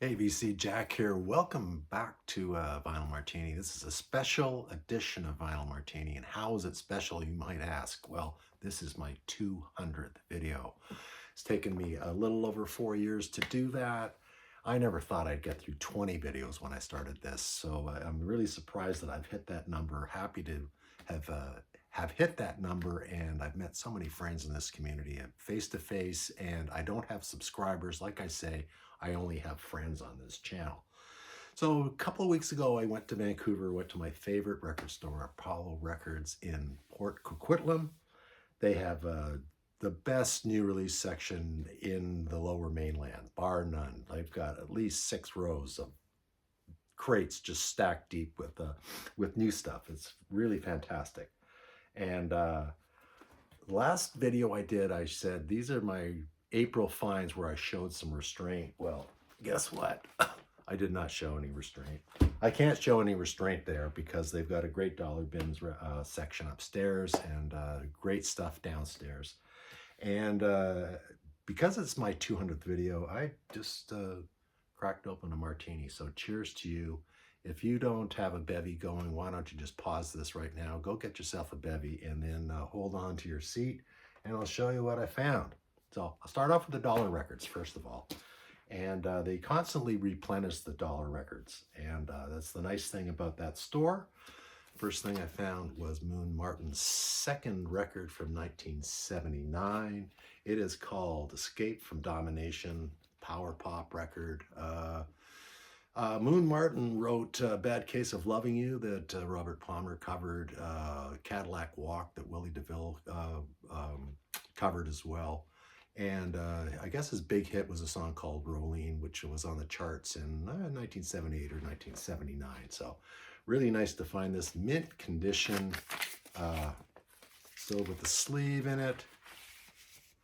Hey, VC Jack here. Welcome back to Vinyl Martini. This is a special edition of Vinyl Martini. And how is it special, you might ask? Well, this is my 200th video. It's taken me a little over 4 years to do that. I never thought I'd get through 20 videos when I started this. So I'm really surprised that I've hit that number. Happy to have hit that number, and I've met so many friends in this community face to face, and I don't have subscribers. Like I say, I only have friends on this channel. So a couple of weeks ago, I went to Vancouver, went to my favorite record store, Apollo Records in Port Coquitlam. They have the best new release section in the Lower Mainland, bar none. They've got at least 6 rows of crates just stacked deep with new stuff. It's really fantastic. And last video I did, I said, these are my April finds where I showed some restraint. Well, guess what? I did not show any restraint. I can't show any restraint there because they've got a great dollar bins section upstairs and great stuff downstairs. And because it's my 200th video, I just cracked open a martini. So cheers to you. If you don't have a bevy going, why don't you just pause this right now, go get yourself a bevy, and then hold on to your seat, and I'll show you what I found. So I'll start off with the dollar records, first of all. And they constantly replenish the dollar records. And that's the nice thing about that store. First thing I found was Moon Martin's second record from 1979. It is called Escape from Domination, power pop record. Moon Martin wrote Bad Case of Loving You that Robert Palmer covered, Cadillac Walk that Willie DeVille covered as well. And I guess his big hit was a song called Rolene, which was on the charts in 1978 or 1979. So really nice to find this mint condition, still with the sleeve in it,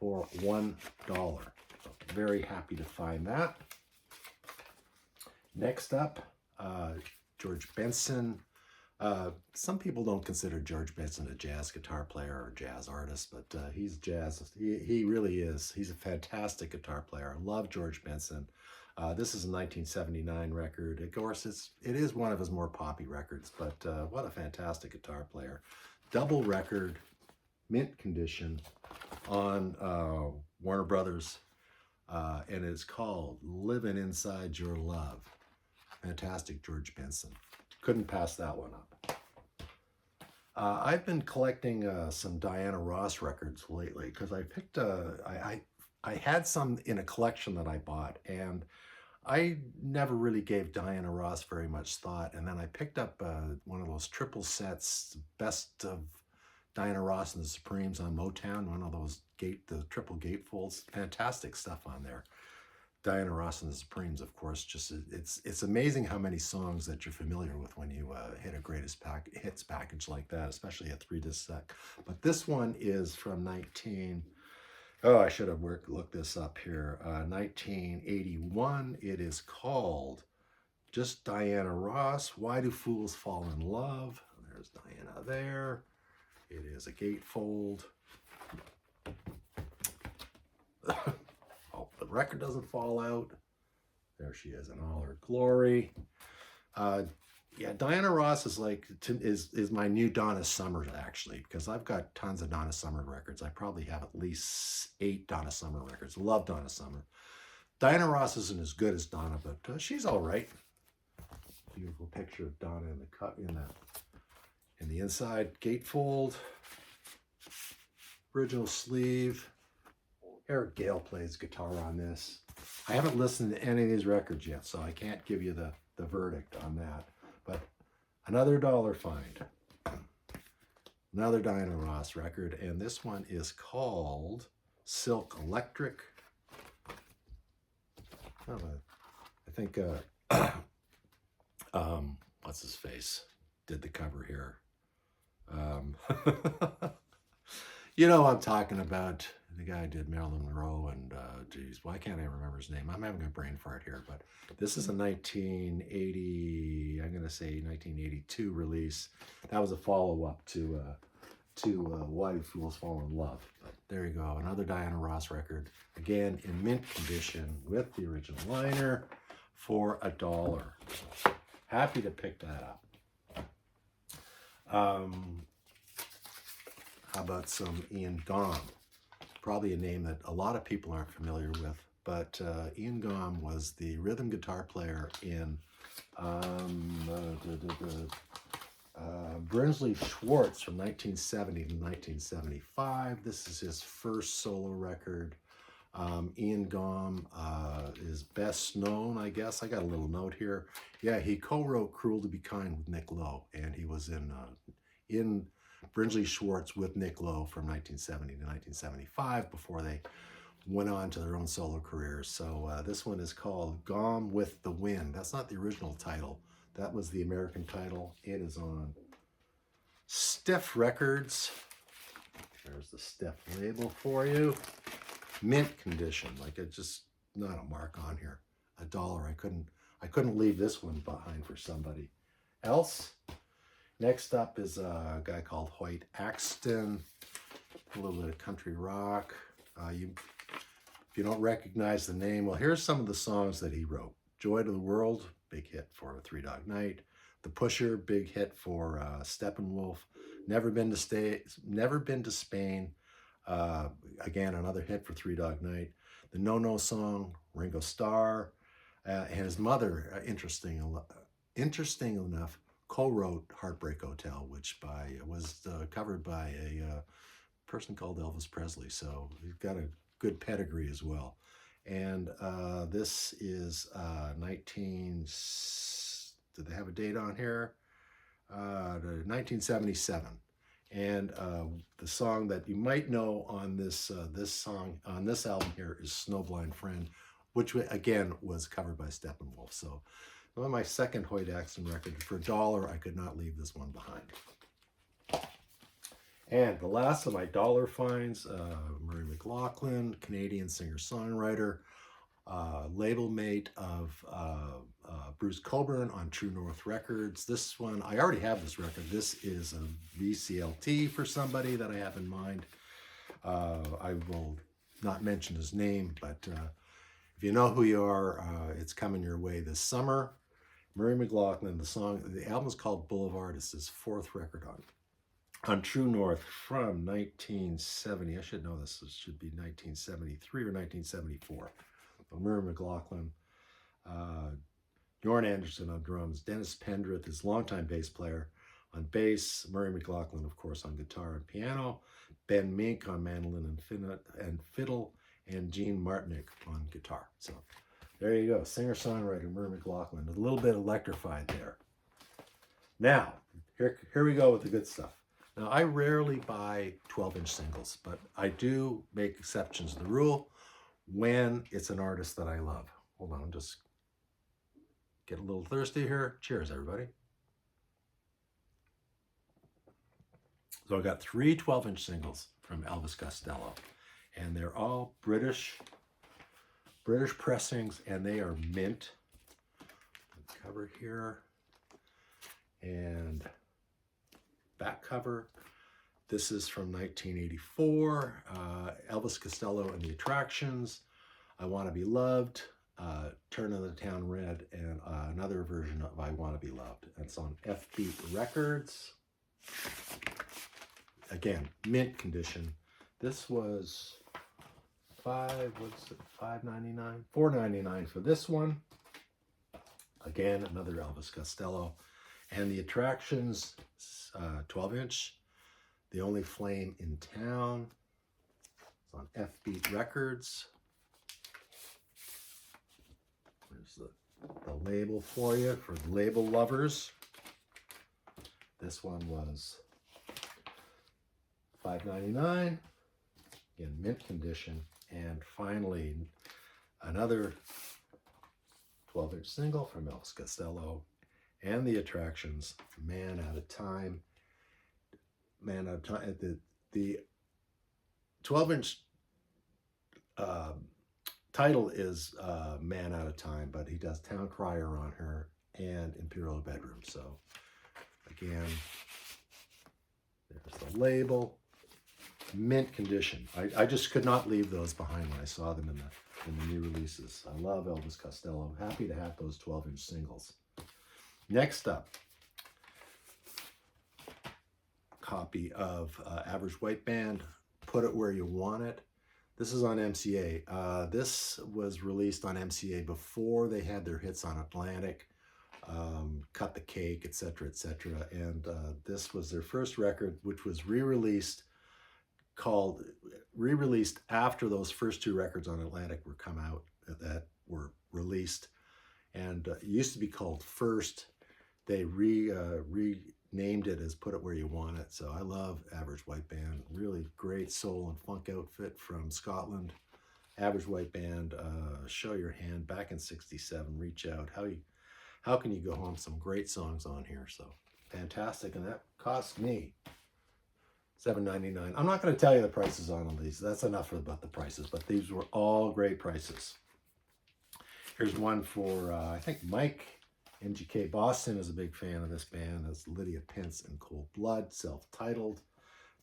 for $1. So very happy to find that. Next up, George Benson. Some people don't consider George Benson a jazz guitar player or jazz artist, but he's jazz. He really is. He's a fantastic guitar player. I love George Benson. This is a 1979 record. Of course, it is one of his more poppy records, but what a fantastic guitar player. Double record, mint condition, on Warner Brothers, and it's called Living Inside Your Love. Fantastic George Benson. Couldn't pass that one up. I've been collecting some Diana Ross records lately because I picked I had some in a collection that I bought, and I never really gave Diana Ross very much thought. And then I picked up one of those triple sets, best of Diana Ross and the Supremes on Motown, one of those the triple gatefolds. Fantastic stuff on there. Diana Ross and the Supremes, of course, just it's amazing how many songs that you're familiar with when you hit a greatest hits package like that, especially a 3-disc set. But this one is from I should have looked this up here, 1981. It is called just Diana Ross, Why Do Fools Fall in Love? There's Diana there. It is a gatefold. The record doesn't fall out. There she is in all her glory. Yeah, Diana Ross is is my new Donna Summer, actually, because I've got tons of Donna Summer records. I probably have at least 8 Donna Summer records. Love Donna Summer. Diana Ross isn't as good as Donna, but she's all right. Beautiful picture of Donna in the cut in the inside gatefold. Original sleeve. Eric Gale plays guitar on this. I haven't listened to any of these records yet, so I can't give you the verdict on that. But another dollar find. Another Diana Ross record, and this one is called Silk Electric. I think, what's his face? Did the cover here. You know what I'm talking about. The guy did Marilyn Monroe and, geez, why can't I remember his name? I'm having a brain fart here, but this is a 1980, I'm going to say 1982 release. That was a follow-up to Why Do Fools Fall in Love. But there you go, another Diana Ross record. Again, in mint condition with the original liner for $1. Happy to pick that up. How about some Ian Gaume? Probably a name that a lot of people aren't familiar with, but Ian Gaume was the rhythm guitar player in Brinsley Schwarz from 1970 to 1975. This is his first solo record. Ian Gaume is best known, I guess. I got a little note here. Yeah, he co-wrote Cruel to Be Kind with Nick Lowe, and he was in Brinsley Schwarz with Nick Lowe from 1970 to 1975 before they went on to their own solo careers. So this one is called Gone with the Wind. That's not the original title. That was the American title. It is on Stiff Records. There's the Stiff label for you. Mint condition, like it's just not a mark on here. $1. I couldn't leave this one behind for somebody else. Next up is a guy called Hoyt Axton. A little bit of country rock. If you don't recognize the name, well, here's some of the songs that he wrote. Joy to the World, big hit for Three Dog Night. The Pusher, big hit for Steppenwolf. Never Been to Spain. Again, another hit for Three Dog Night. The No No Song, Ringo Starr. And his mother, interesting enough, co-wrote Heartbreak Hotel, which was covered by a person called Elvis Presley. So he's got a good pedigree as well. And this is 19... Did they have a date on here? 1977. And the song that you might know on this album here is Snowblind Friend, which again was covered by Steppenwolf. So on my second Hoyt Axton record, for $1, I could not leave this one behind. And the last of my dollar finds, Murray McLaughlin, Canadian singer-songwriter, label mate of Bruce Cockburn on True North Records. This one, I already have this record. This is a VCLT for somebody that I have in mind. I will not mention his name, but if you know who you are, it's coming your way this summer. Murray McLaughlin, the album is called Boulevard. It's his fourth record on True North from 1970. I should know this. This should be 1973 or 1974. Murray McLaughlin, Jorn Anderson on drums, Dennis Pendrith, his longtime bass player on bass, Murray McLaughlin, of course, on guitar and piano, Ben Mink on mandolin and fiddle, and Gene Martinick on guitar. So there you go, singer-songwriter Murray McLaughlin, a little bit electrified there. Now, here we go with the good stuff. Now, I rarely buy 12-inch singles, but I do make exceptions to the rule when it's an artist that I love. Hold on, just get a little thirsty here. Cheers, everybody. So I got 3 12-inch singles from Elvis Costello, and they're all British pressings, and they are mint. Cover here, and back cover. This is from 1984, Elvis Costello and the Attractions, I Want to Be Loved, Turn of the Town Red, and another version of I Want to Be Loved. It's on F-Beat Records. Again, mint condition. This was $5.99? $4.99 for this one. Again, another Elvis Costello. And the Attractions, 12-inch. The Only Flame in Town. It's on F-Beat Records. There's the label for you, for label lovers. This one was $5.99. Again, mint condition. And finally, another 12-inch single from Elvis Costello and the Attractions, Man Out of Time. Man Out of Time. The 12-inch title is Man Out of Time, but he does Town Crier on her and Imperial Bedroom. So again, there's the label. Mint condition. I just could not leave those behind when I saw them in the new releases. I love Elvis Costello. Happy to have those 12-inch singles. Next up, copy of Average White Band, Put It Where You Want It. This is on MCA. This was released on MCA before they had their hits on Atlantic, Cut the Cake, etc., etc. And this was their first record, which was re-released after those first two records on Atlantic were come out, that were released. And it used to be called First. They renamed it as Put It Where You Want It. So I love Average White Band. Really great soul and funk outfit from Scotland. Average White Band, Show Your Hand, back in '67, Reach Out. How can you go home? Some great songs on here. So fantastic. And that cost me $7.99. I'm not going to tell you the prices on these. That's enough about the prices, but these were all great prices. Here's one for, I think Mike, MGK Boston is a big fan of this band. That's Lydia Pence and Cold Blood, self-titled.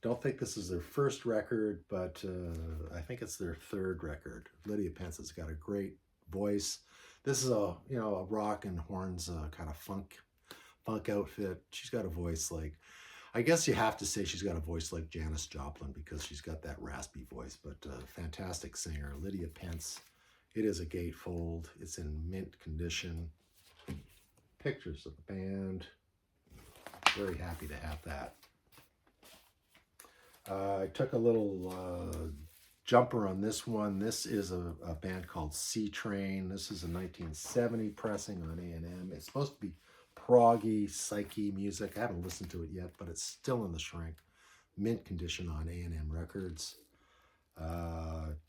Don't think this is their first record, but I think it's their third record. Lydia Pence has got a great voice. This is a rock and horns kind of funk outfit. She's got a voice like, I guess you have to say she's got a voice like Janis Joplin because she's got that raspy voice, but fantastic singer, Lydia Pence. It is a gatefold. It's in mint condition. Pictures of the band. Very happy to have that. I took a little jumper on this one. This is a band called Sea Train. This is a 1970 pressing on A&M. It's supposed to be proggy, psyche music. I haven't listened to it yet, but it's still in the shrink. Mint condition on A&M Records.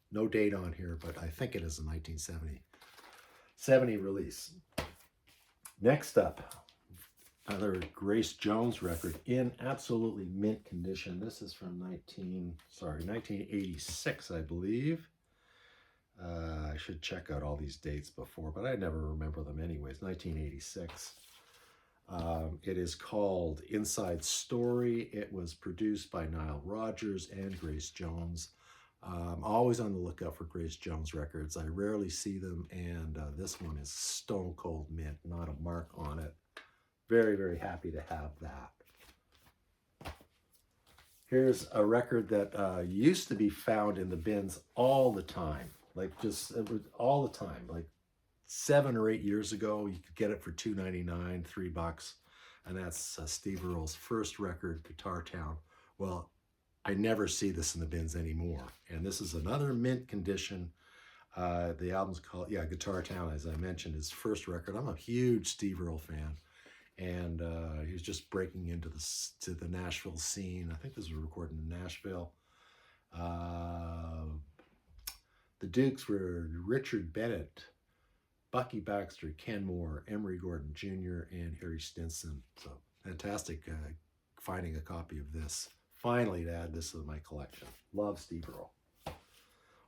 No date on here, but I think it is a 1970 release. Next up, another Grace Jones record in absolutely mint condition. This is from 1986, I believe. I should check out all these dates before, but I never remember them anyways. 1986. It is called Inside Story. It was produced by Nile Rodgers and Grace Jones. I'm always on the lookout for Grace Jones records. I rarely see them, and this one is stone cold mint, not a mark on it. Very, very happy to have that. Here's a record that used to be found in the bins all the time, like just all the time. Like 7 or 8 years ago, you could get it for $2.99, $3, and that's Steve Earle's first record, Guitar Town. Well, I never see this in the bins anymore. And this is another mint condition. The album's called, Guitar Town, as I mentioned, his first record. I'm a huge Steve Earle fan. And he was just breaking into the Nashville scene. I think this was recorded in Nashville. The Dukes were Richard Bennett, Bucky Baxter, Ken Moore, Emery Gordon Jr., and Harry Stinson. So fantastic finding a copy of this. Finally to add this to my collection. Love Steve Earle.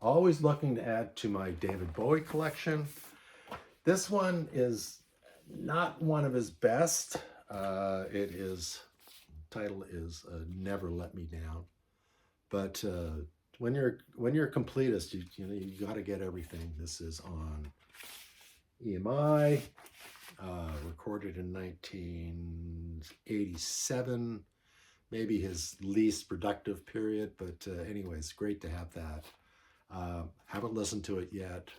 Always looking to add to my David Bowie collection. This one is not one of his best. Title is Never Let Me Down. But when you're a completist, you got to get everything. This is on EMI, recorded in 1987. Maybe his least productive period, but anyways, great to have that. Haven't listened to it yet.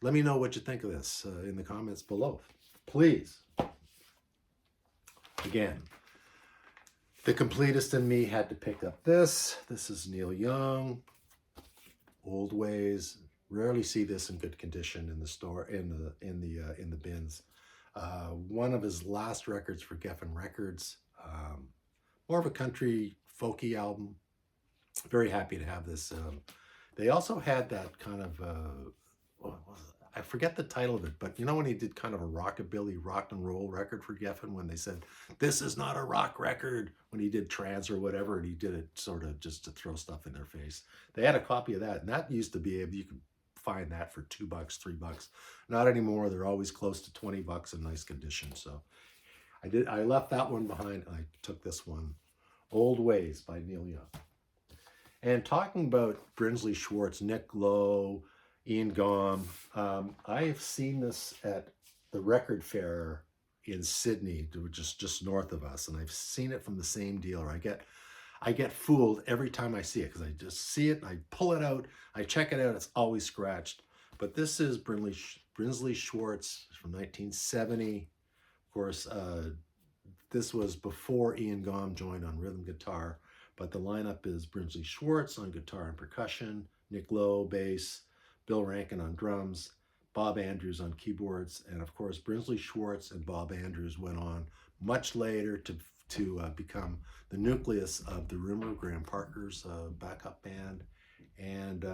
Let me know what you think of this in the comments below, please. Again, the completist in me had to pick up this. This is Neil Young, Old Ways. Rarely see this in good condition in the store, in the bins. One of his last records for Geffen Records, more of a country folky album. Very happy to have this. They also had that kind of, I forget the title of it, but you know when he did kind of a rockabilly rock and roll record for Geffen, when they said, this is not a rock record, when he did Trance or whatever, and he did it sort of just to throw stuff in their face. They had a copy of that, and that used to be, you could find that for $2, $3. Not anymore. They're always close to $20 in nice condition. So I left that one behind. I took this one, Old Ways by Neil Young. And talking about Brinsley Schwarz, Nick Lowe, Ian Gaume, I have seen this at the Record Fair in Sydney, which is just north of us, and I've seen it from the same dealer. I get fooled every time I see it because I just see it and I pull it out, I check it out, it's always scratched. But this is Brinsley Schwarz from 1970. Of course, this was before Ian Gaume joined on rhythm guitar, but the lineup is Brinsley Schwarz on guitar and percussion, Nick Lowe bass, Bill Rankin on drums, Bob Andrews on keyboards, and of course Brinsley Schwarz and Bob Andrews went on much later to become the nucleus of the Rumor, Graham Parker's backup band. And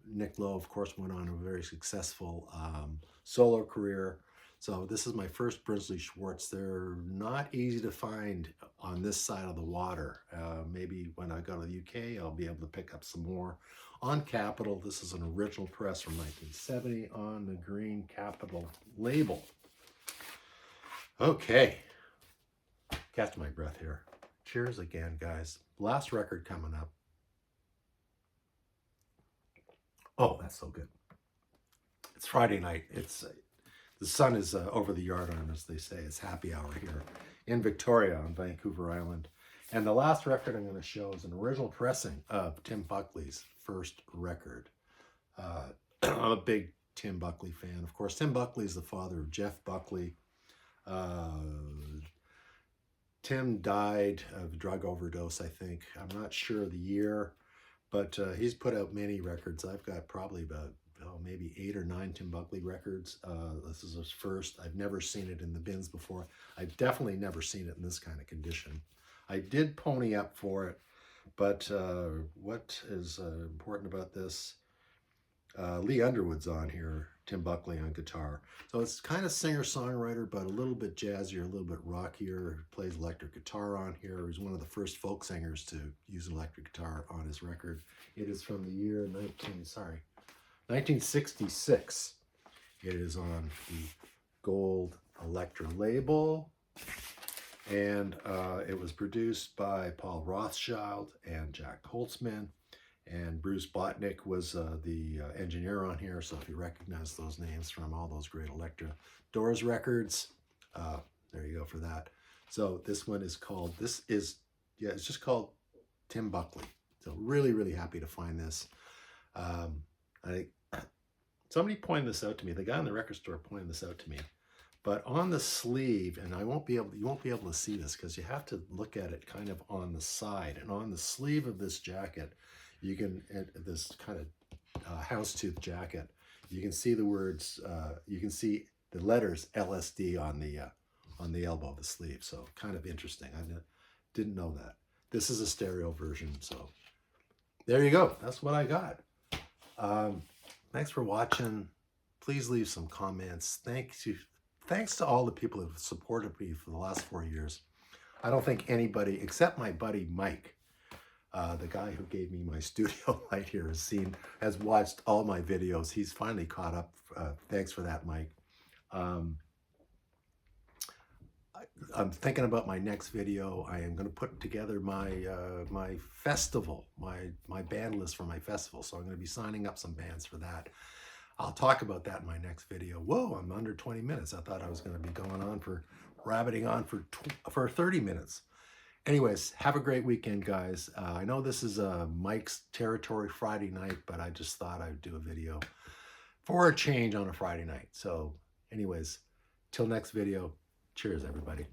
Nick Lowe, of course, went on a very successful solo career. So this is my first Brinsley Schwarz. They're not easy to find on this side of the water. Maybe when I go to the UK, I'll be able to pick up some more. On Capitol, this is an original press from 1970 on the green Capitol label. Okay. Catch my breath here. Cheers again, guys. Last record coming up. Oh, that's so good. It's Friday night. The sun is over the yardarm, as they say. It's happy hour here in Victoria on Vancouver Island. And the last record I'm going to show is an original pressing of Tim Buckley's first record. I'm a big Tim Buckley fan. Of course, Tim Buckley is the father of Jeff Buckley. Tim died of drug overdose, I think. I'm not sure the year, but he's put out many records. I've got probably about maybe 8 or 9 Tim Buckley records. This is his first. I've never seen it in the bins before. I've definitely never seen it in this kind of condition. I did pony up for it, but what is important about this, Lee Underwood's on here, Tim Buckley on guitar. So it's kind of singer-songwriter, but a little bit jazzier, a little bit rockier. Plays electric guitar on here. He's one of the first folk singers to use an electric guitar on his record. It is from the year 1966. It is on the Gold Elektra label. And it was produced by Paul Rothschild and Jack Holtzman. And Bruce Botnick was the engineer on here. So if you recognize those names from all those great Elektra Doors records, there you go for that. So this one is called, it's just called Tim Buckley. So really, really happy to find this. Somebody pointed this out to me. The guy in the record store pointed this out to me. But on the sleeve, and you won't be able to see this because you have to look at it kind of on the side. And on the sleeve of this jacket, you can, this kind of houndstooth jacket, you can see the words, you can see the letters LSD on the elbow of the sleeve. So kind of interesting. I didn't know that. This is a stereo version. So there you go. That's what I got. Thanks for watching. Please leave some comments. Thanks to all the people who have supported me for the last 4 years. I don't think anybody, except my buddy Mike, the guy who gave me my studio light here, has watched all my videos. He's finally caught up. Thanks for that, Mike. I'm thinking about my next video. I am going to put together my my festival, my band list for my festival. So I'm going to be signing up some bands for that. I'll talk about that in my next video. Whoa, I'm under 20 minutes. I thought I was going to be going on rabbiting on for 30 minutes. Anyways, have a great weekend, guys. I know this is Mike's territory Friday night, but I just thought I'd do a video for a change on a Friday night. So anyways, till next video, cheers, everybody.